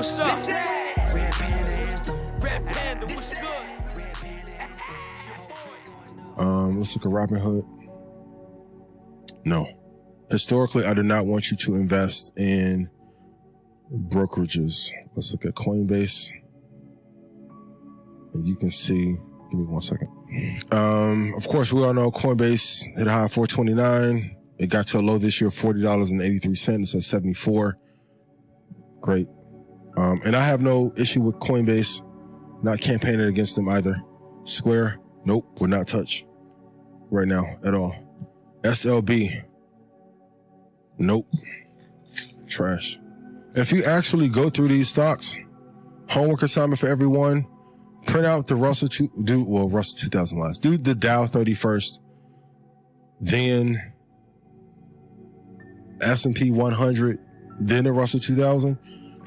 what's up? Red Panda Anthem. Red Panda, what's good? Let's look at Robinhood. No. Historically, I do not want you to invest in brokerages. Let's look at Coinbase. And you can see, give me 1 second. Of course, we all know Coinbase hit a high of 429. It got to a low this year of $40.83. It's at 74. Great. And I have no issue with Coinbase. Not campaigning against them either. Square, nope, would not touch right now at all. SLB, nope, trash. If you actually go through these stocks, homework assignment for everyone, print out the Russell 2000 last. Do the Dow 30 first, then S&P 100, then the Russell 2000.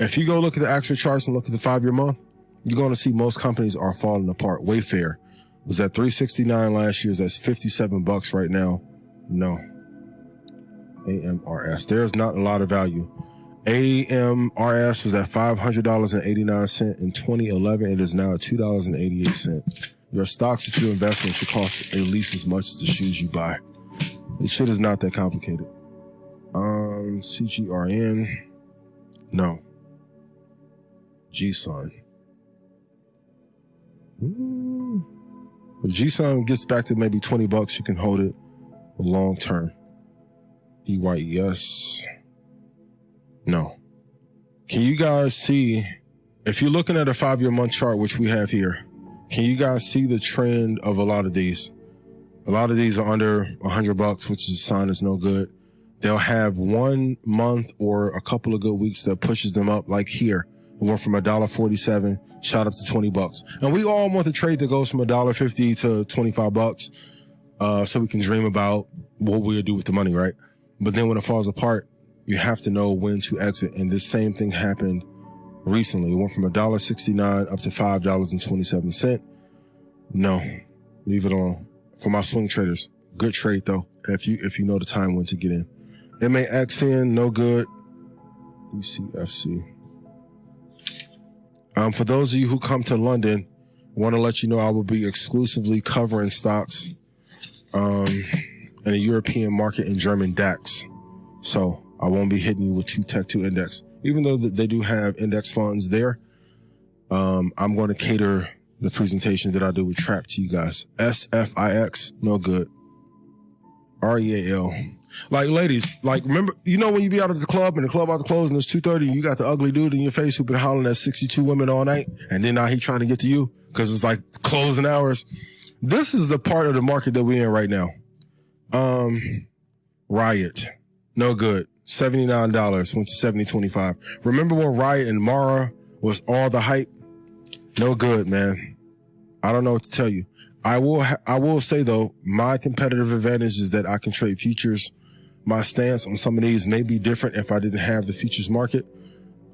If you go look at the actual charts and look at the 5-year month, you're going to see most companies are falling apart. Wayfair was at $369 last year. That's $57 right now. No. AMRS. There's not a lot of value. AMRS was at $500.89 in 2011. It is now at $2.88. Your stocks that you invest in should cost at least as much as the shoes you buy. This shit is not that complicated. CGRN. No. GSUN. If GSUN gets back to maybe $20, you can hold it long term. EYES. No. Can you guys see, if you're looking at a 5-year month chart, which we have here, can you guys see the trend of a lot of these? A lot of these are under $100, which is a sign it's no good. They'll have 1 month or a couple of good weeks that pushes them up, like here. It went from $1.47, shot up to $20. And we all want the trade that goes from $1.50 to $25, so we can dream about what we'll do with the money, right? But then when it falls apart, you have to know when to exit. And this same thing happened recently. It went from $1.69 up to $5.27. No, leave it alone. For my swing traders, good trade though. If you know the time when to get in. MAXN, no good. DCFC. For those of you who come to London, I want to let you know I will be exclusively covering stocks in the European market in German DAX. So I won't be hitting you with 2 Tech 2 index. Even though they do have index funds there, I'm going to cater the presentation that I do with Trap to you guys. SFIX, no good. REAL. Like, ladies, like, remember, you know when you be out at the club and the club about to close and it's 2:30 and you got the ugly dude in your face who been hollering at 62 women all night, and then now he trying to get to you because it's like closing hours. This is the part of the market that we're in right now. Riot, no good. $79 went to $70.25. Remember when Riot and Mara was all the hype? No good, man. I don't know what to tell you. I will say though, my competitive advantage is that I can trade futures. My stance on some of these may be different if I didn't have the futures market.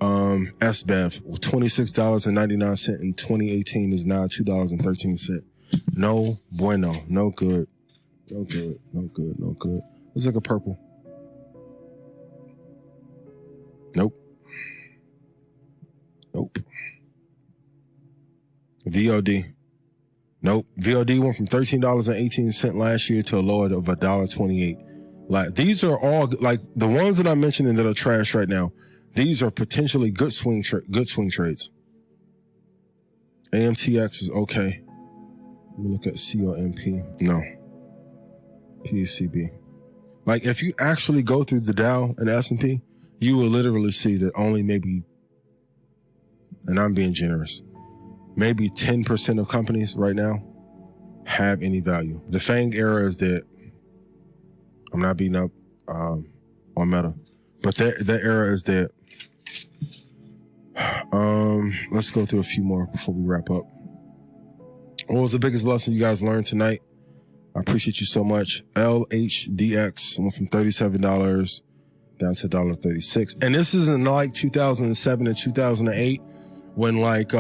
SBEV, $26.99 in 2018 is now $2.13. No bueno, no good. No good, no good, no good. Let's look at purple. Nope. Nope. VOD. Nope. VOD went from $13.18 last year to a low of $1.28. Like, these are all, like, the ones that I'm mentioning that are trash right now, these are potentially good swing trades. AMTX is okay. Let me look at COMP. No. PCB. Like, if you actually go through the Dow and S&P, you will literally see that only maybe, and I'm being generous, maybe 10% of companies right now have any value. The FANG era is dead. I'm not beating up on Meta, but that era is dead. Let's go through a few more before we wrap up. What was the biggest lesson you guys learned tonight? I appreciate you so much. LHDX went from $37 down to $1.36. And this isn't like 2007 and 2008 when like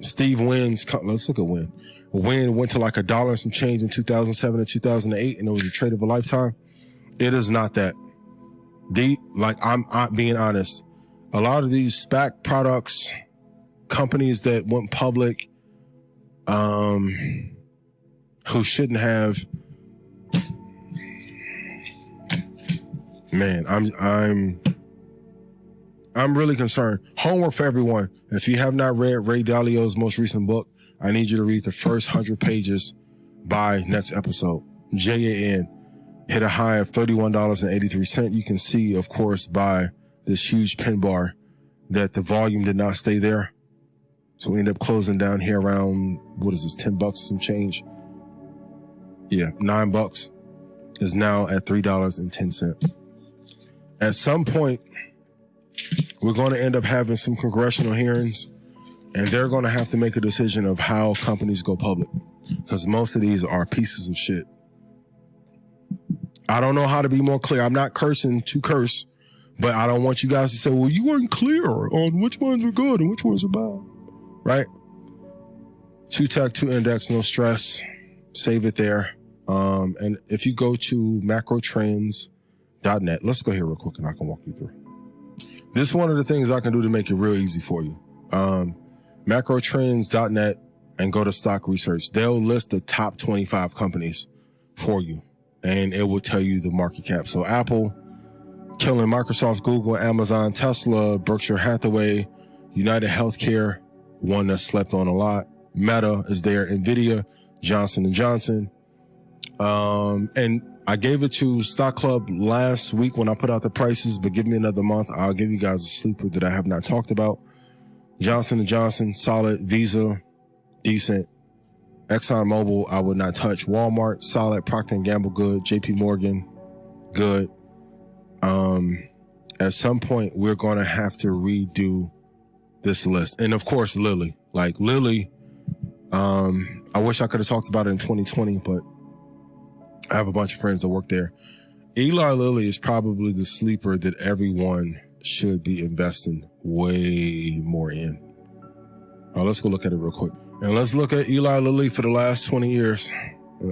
Steve Wynn's, let's look at Wynn. Wynn went to like $1 and some change in 2007 and 2008, and it was a trade of a lifetime. It is not that. Like, I'm being honest. A lot of these SPAC products, companies that went public, who shouldn't have. Man, I'm really concerned. Homework for everyone. If you have not read Ray Dalio's most recent book, I need you to read the first 100 pages by next episode. JAN hit a high of $31.83. You can see, of course, by this huge pin bar that the volume did not stay there. So we end up closing down here around, what is this, $10 or some change? Yeah, $9 is now at $3.10. At some point, we're going to end up having some congressional hearings, and they're going to have to make a decision of how companies go public, because most of these are pieces of shit. I don't know how to be more clear. I'm not cursing to curse, but I don't want you guys to say, well, you weren't clear on which ones are good and which ones are bad, right? 2 tech, 2 index, no stress. Save it there. And if you go to macrotrends.net, let's go here real quick and I can walk you through. This is one of the things I can do to make it real easy for you. Macrotrends.net and go to stock research. They'll list the top 25 companies for you, and it will tell you the market cap. So Apple, killing Microsoft, Google, Amazon, Tesla, Berkshire Hathaway, United Healthcare, one that slept on a lot. Meta is there, Nvidia, Johnson & Johnson. And I gave it to Stock Club last week when I put out the prices, but give me another month. I'll give you guys a sleeper that I have not talked about. Johnson & Johnson, solid. Visa, decent. ExxonMobil, I would not touch. Walmart, solid. Procter & Gamble, good. JP Morgan, good. At some point, we're going to have to redo this list. And of course, Lilly. Like Lilly, I wish I could have talked about it in 2020, but I have a bunch of friends that work there. Eli Lilly is probably the sleeper that everyone should be investing way more in. Let's go look at it real quick. And let's look at Eli Lilly for the last 20 years.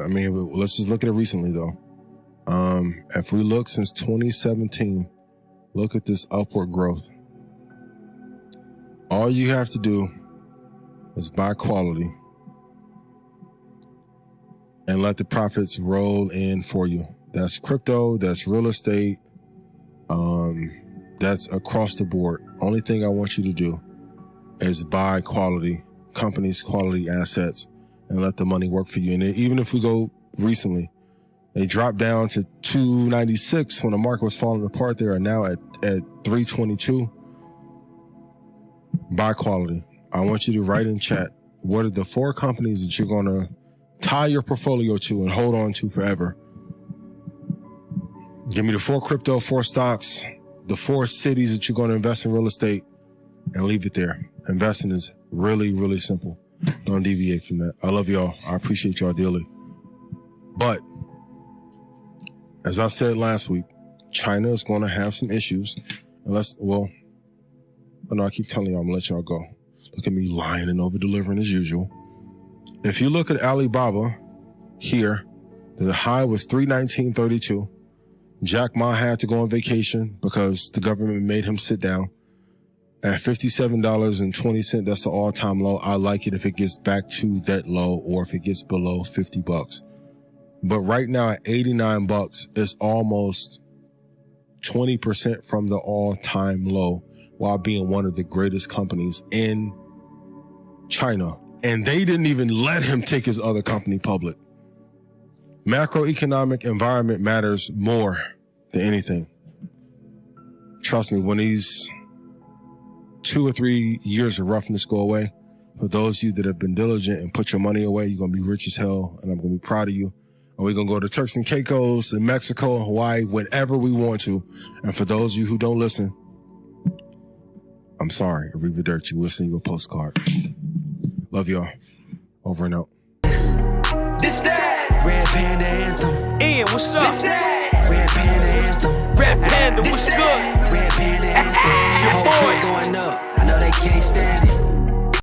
I mean, let's just look at it recently, though. If we look since 2017, look at this upward growth. All you have to do is buy quality and let the profits roll in for you. That's crypto, that's real estate, that's across the board. Only thing I want you to do is buy quality companies, quality assets, and let the money work for you. And even if we go recently, they dropped down to 296 when the market was falling apart. They are now at 322. Buy quality. I want you to write in chat, what are the 4 companies that you're going to tie your portfolio to and hold on to forever? Give me the 4 crypto, 4 stocks, the 4 cities that you're going to invest in real estate, and leave it there. Investing is really, really simple. Don't deviate from that. I love y'all. I appreciate y'all dearly. But as I said last week, China is going to have some issues. Unless, well, I know I keep telling y'all I'm going to let y'all go. Look at me lying and over-delivering as usual. If you look at Alibaba here, the high was 319.32. Jack Ma had to go on vacation because the government made him sit down. At $57.20, that's the all-time low. I like it if it gets back to that low or if it gets below $50. But right now at $89, it's almost 20% from the all-time low while being one of the greatest companies in China. And they didn't even let him take his other company public. Macroeconomic environment matters more than anything. Trust me, when these 2 or 3 years of roughness go away, for those of you that have been diligent and put your money away, you're going to be rich as hell, and I'm going to be proud of you. And we're going to go to Turks and Caicos and Mexico and Hawaii whenever we want to. And for those of you who don't listen, I'm sorry. Arrivederci. We'll send you a postcard. Love y'all. Over and out. This that Red Panda Anthem. Ian, what's up? This that Red Panda Anthem. Rap Panda, what's This good? that Red Panda Anthem. It's your Whole boy. clique going up. I know they can't stand it.